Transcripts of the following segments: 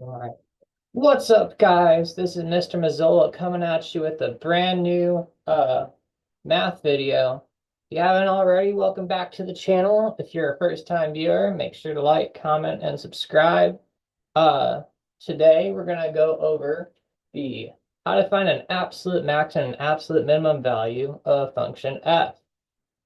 All right. What's up, guys? This is Mr. Mazzola coming at you with a brand new math video. If you haven't already, welcome back to the channel. If you're a first-time viewer, make sure to like, comment, and subscribe. Uh, Today we're gonna go over the how to find an absolute max and an absolute minimum value of function f.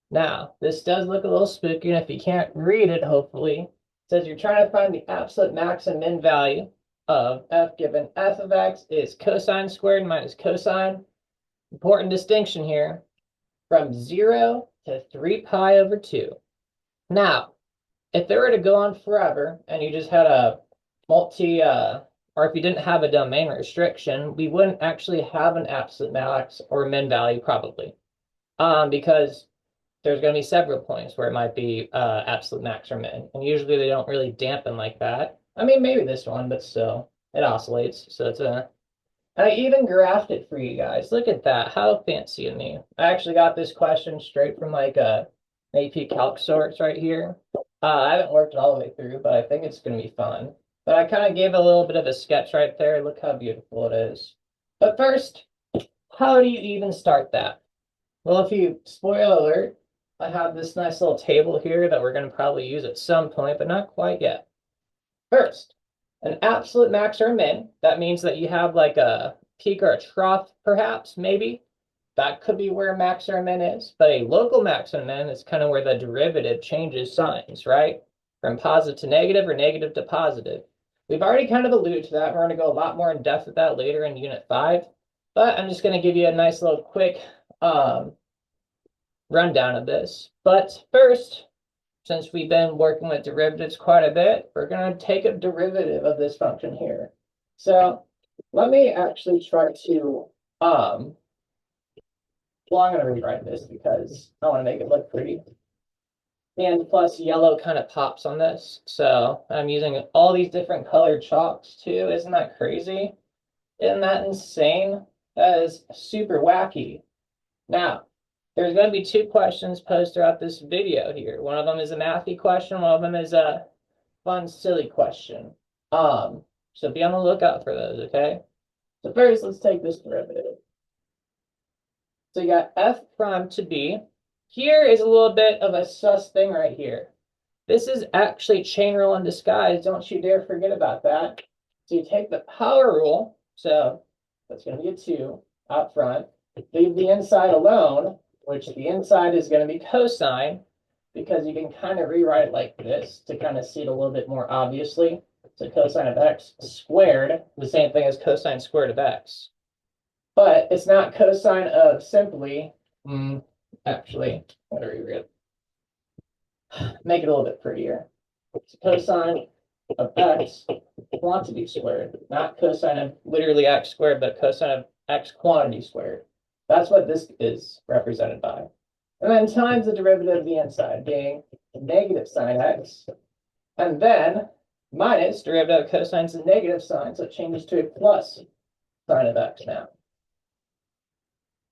Now, this does look a little spooky, and if you can't read it, hopefully, it says you're trying to find the absolute max and min value of f given f of x is cosine squared minus cosine. Important distinction here, from 0 to 3 pi over 2. Now, if they were to go on forever, and you just had a or if you didn't have a domain restriction, we wouldn't actually have an absolute max or min value probably. Because there's going to be several points where it might be absolute max or min. And usually they don't really dampen like that. I mean, maybe this one, but still, it oscillates. So it's a. And I even graphed it for you guys. Look at that. How fancy of me. I actually got this question straight from like a AP calc source right here. I haven't worked it all the way through, but I think it's going to be fun. But I kind of gave a little bit of a sketch right there. Look how beautiful it is. But first, how do you even start that? Well, if you, spoiler alert, I have this nice little table here that we're going to probably use at some point, but not quite yet. First, an absolute max or min. That means that you have like a peak or a trough, perhaps, maybe. That could be where max or min is. But a local max and min is kind of where the derivative changes signs, right? From positive to negative or negative to positive. We've already kind of alluded to that. We're going to go a lot more in depth with that later in Unit 5. But I'm just going to give you a nice little quick rundown of this. But first, since we've been working with derivatives quite a bit, we're going to take a derivative of this function here. So let me actually try to, well, I'm going to rewrite this because I want to make it look pretty. And plus yellow kind of pops on this. So I'm using all these different colored chalks too. Isn't that crazy? Isn't that insane? That is super wacky. Now, there's going to be two questions posed throughout this video here. One of them is a mathy question. One of them is a fun, silly question. So be on the lookout for those, okay? So first, let's take this derivative. So you got f prime to b. Here is a little bit of a sus thing right here. This is actually chain rule in disguise. Don't you dare forget about that. So you take the power rule. So that's going to be a 2 out front. Leave the inside alone, which the inside is going to be cosine, because you can kind of rewrite it like this to kind of see it a little bit more obviously. So cosine of x squared, the same thing as cosine squared of x. But it's not cosine of simply, actually, I'm going to rewrite it. Make it a little bit prettier. It's cosine of x quantity squared, not cosine of literally x squared, but cosine of x quantity squared. That's what this is represented by. And then times the derivative of the inside being negative sine x. And then minus derivative of cosine's a negative sign, so it changes to a plus sine of x now.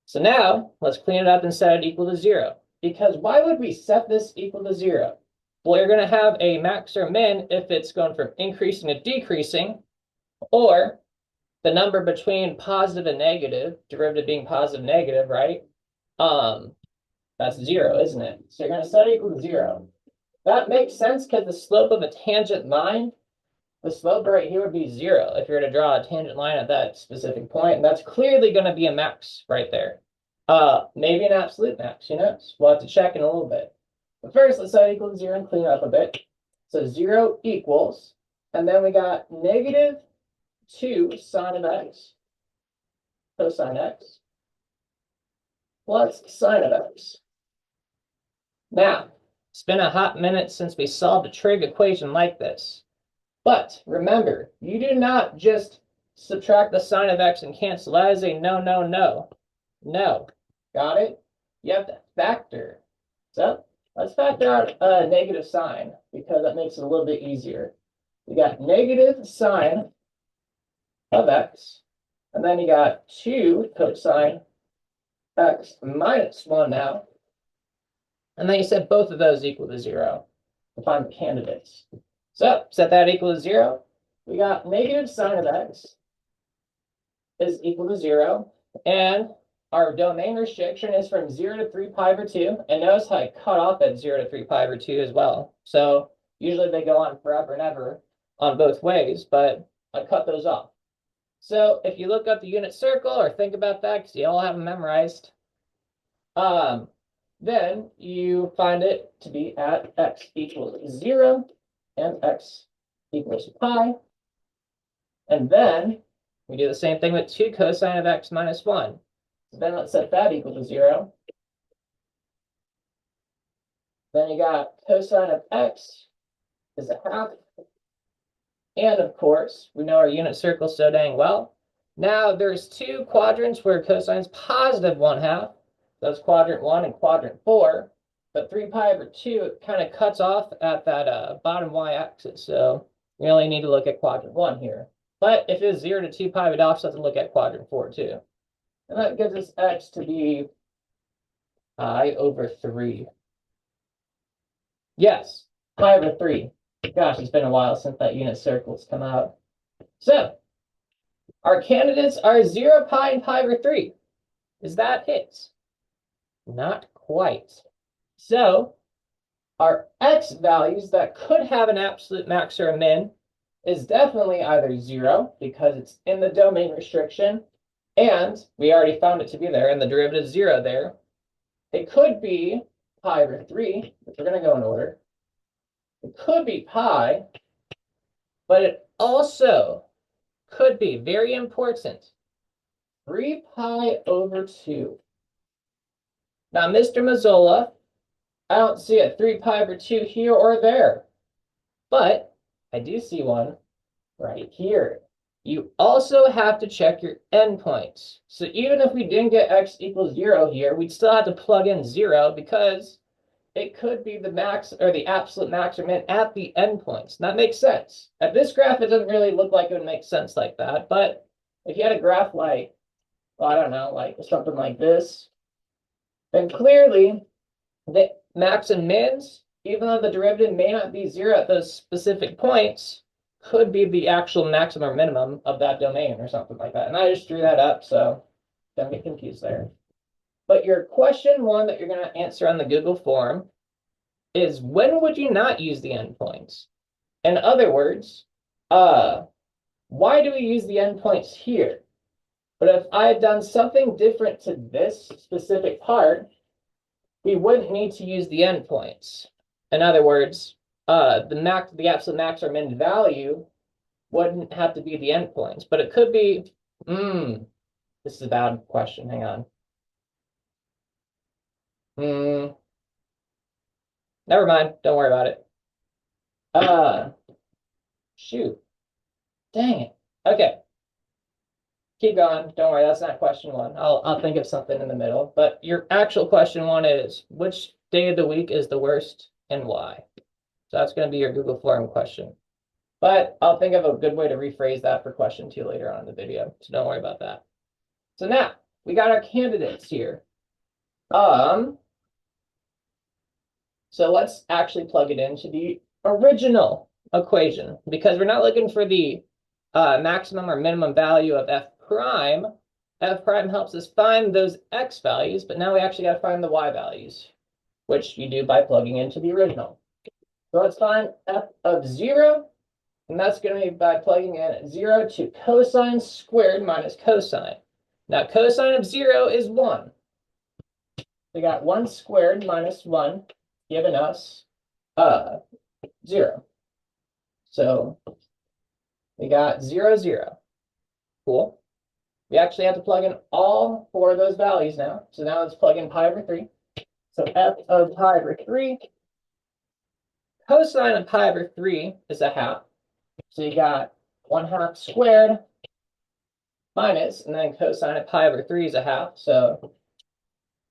So now let's clean it up and set it equal to 0. Because why would we set this equal to 0? Well, you're going to have a max or min if it's going from increasing to decreasing, or the number between positive and negative, derivative being positive, negative, right? That's 0, isn't it? So you're going to set it equal to 0. That makes sense because the slope of a tangent line, the slope right here would be 0 if you were to draw a tangent line at that specific point, and that's clearly going to be a max right there. Maybe an absolute max, who knows? We'll have to check in a little bit. But first, let's set it equal to 0 and clean it up a bit. So 0 equals, and then we got negative 2 sine of x, cosine x, plus sine of x. Now, it's been a hot minute since we solved a trig equation like this. But remember, you do not just subtract the sine of x and cancel. That is a no, no, no. No. Got it? You have to factor. So let's factor out a negative sign because that makes it a little bit easier. We got negative sine of x, and then you got 2 cosine x minus 1 now. And then you set both of those equal to 0 to find the candidates. So set that equal to 0. we got negative sine of x is equal to 0. And our domain restriction is from 0 to 3 pi over 2. And notice how I cut off at 0 to 3 pi over 2 as well. So usually they go on forever and ever on both ways, but I cut those off. So if you look up the unit circle or think about that, because you all have them memorized, then you find it to be at x equals 0 and x equals pi. And then we do the same thing with 2 cosine of x minus 1. So then let's set that equal to 0. Then you got cosine of x is a half. And of course, we know our unit circle so dang well. Now there's 2 quadrants where cosine is positive 1/2. That's quadrant 1 and quadrant 4. But 3 pi over 2, it kind of cuts off at that bottom y-axis. So we only need to look at quadrant 1 here. But if it's 0 to 2 pi, we'd also have to look at quadrant 4 too. And that gives us x to be pi over 3. Yes, pi over 3. Gosh, it's been a while since that unit circle's come out. So our candidates are 0, pi, and pi over 3. Is that it? Not quite. So our x values that could have an absolute max or a min is definitely either 0, because it's in the domain restriction, and we already found it to be there, and the derivative is 0 there. It could be pi over 3, which we're going to go in order. It could be pi, but it also could be, very important, 3 pi over 2. Now, Mr. Mazzola, I don't see a 3 pi over 2 here or there, but I do see one right here. You also have to check your endpoints. So even if we didn't get x equals 0 here, we'd still have to plug in 0, because it could be the max or the absolute max or min at the endpoints. That makes sense. At this graph, it doesn't really look like it would make sense like that. But if you had a graph like, well, I don't know, like something like this, then clearly the max and mins, even though the derivative may not be 0 at those specific points, could be the actual maximum or minimum of that domain or something like that. And I just drew that up, so don't get confused there. But your question 1 that you're going to answer on the Google form is, when would you not use the endpoints? In other words, why do we use the endpoints here? But if I had done something different to this specific part, we wouldn't need to use the endpoints. In other words, the absolute max or min value wouldn't have to be the endpoints, but it could be, this is a bad question, hang on. Never mind, don't worry about it. Shoot. Dang it. Okay. Keep going. Don't worry, that's not question 1. I'll think of something in the middle. But your actual question 1 is, which day of the week is the worst and why? So that's going to be your Google form question. But I'll think of a good way to rephrase that for question 2 later on in the video. So don't worry about that. So now we got our candidates here. So let's actually plug it into the original equation, because we're not looking for the maximum or minimum value of f prime. F prime helps us find those x values, but now we actually got to find the y values, which you do by plugging into the original. So let's find f of 0, and that's going to be by plugging in 0 to cosine squared minus cosine. Now, cosine of 0 is 1. We got 1 squared minus 1, giving us 0. So we got 0, 0. Cool. We actually have to plug in all 4 of those values now. So now let's plug in pi over 3. So f of pi over 3, cosine of pi over 3 is a half. So you got 1/2 squared minus, and then cosine of pi over 3 is a half. So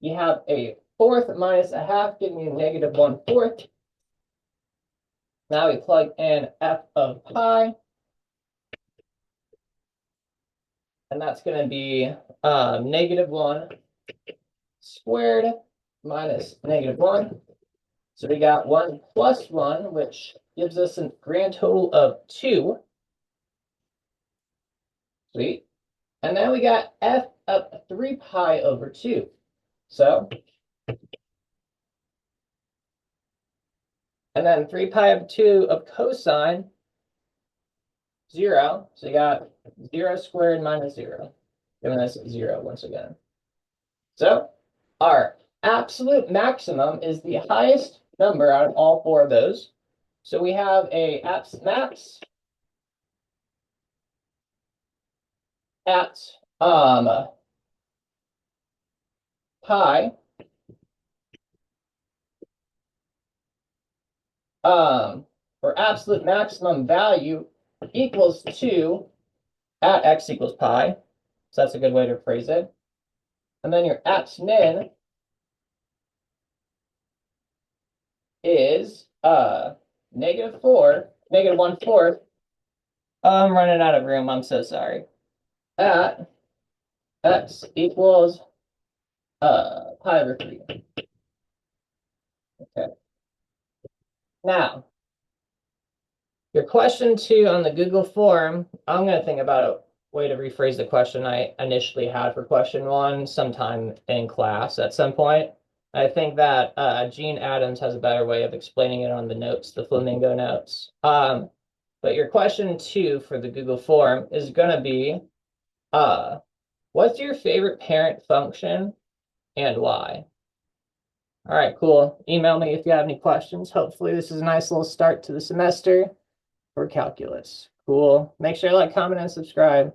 you have a fourth minus a half, giving you negative 1/4. Now we plug in f of pi. And that's going to be negative 1 squared minus negative 1. So we got 1 plus 1, which gives us a grand total of 2. Sweet. And then we got f of 3 pi over 2. So, and then 3 pi over 2 of cosine 0. So you got 0 squared minus 0, giving us 0 once again. So our absolute maximum is the highest number out of all four of those. So we have a abs max at pi or absolute maximum value equals 2 at x equals pi. So that's a good way to phrase it. And then your abs min is -4, -1/4. I'm running out of room. I'm so sorry. At x equals pi over 3. Okay. Now, your question 2 on the Google form, I'm going to think about a way to rephrase the question I initially had for question 1 sometime in class at some point. I think that Gene Adams has a better way of explaining it on the notes, the Flamingo notes. But your question 2 for the Google form is going to be, what's your favorite parent function and why? All right, cool. Email me if you have any questions. Hopefully this is a nice little start to the semester for calculus. Cool. Make sure you like, comment, and subscribe.